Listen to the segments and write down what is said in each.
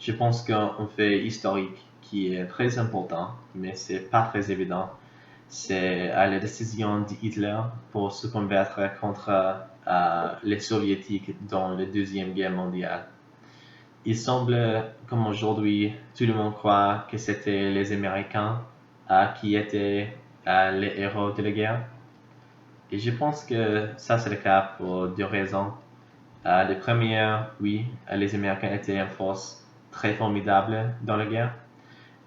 Je pense qu'un fait historique qui est très important, mais c'est pas très évident, c'est la décision d'Hitler pour se combattre contre les soviétiques dans la Deuxième Guerre mondiale. Il semble, comme aujourd'hui, tout le monde croit que c'était les Américains qui étaient les héros de la guerre. Et je pense que ça, c'est le cas pour deux raisons. La première, oui, les Américains étaient une force très formidable dans la guerre.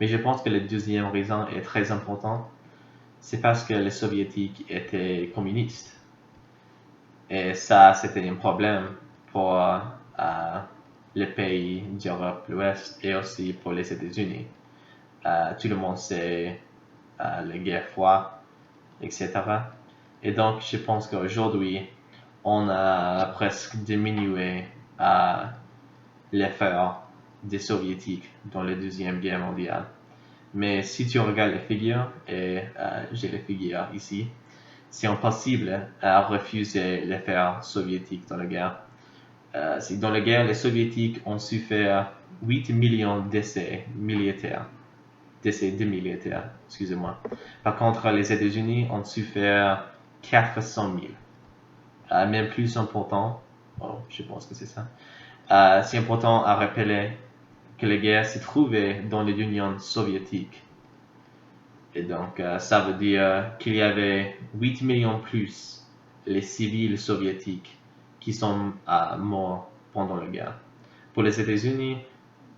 Mais je pense que la deuxième raison est très importante. C'est parce que les Soviétiques étaient communistes. Et ça, c'était un problème pour les pays d'Europe de l'Ouest et aussi pour les États-Unis. Tout le monde sait la guerre froide, etc. Et donc, je pense qu'aujourd'hui, on a presque diminué l'effort des Soviétiques dans la Deuxième Guerre mondiale. Mais si tu regardes les figures, et j'ai les figures ici, c'est impossible à refuser l'effort soviétique dans la guerre. Dans la guerre, les Soviétiques ont su faire 8 millions d'essais militaires. D'essais de militaires, excusez-moi. Par contre, les États-Unis ont su faire 400 000. Même plus important, je pense que c'est ça. C'est important à rappeler que la guerre s'est trouvée dans l'Union soviétique. Et donc, ça veut dire qu'il y avait 8 millions plus les civils soviétiques qui sont morts pendant la guerre. Pour les États-Unis,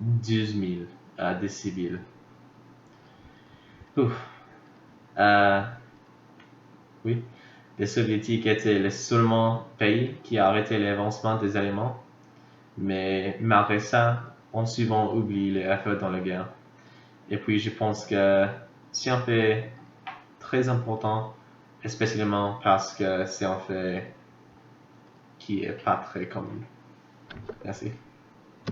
12 000 des civils. Oui, les Soviétiques étaient le seul pays qui a arrêté l'avancement des Allemands, mais malgré ça, on souvent oublie les efforts dans la guerre. Et puis, je pense que c'est un fait très important, spécialement parce que c'est un fait qui est pas très commun. Merci.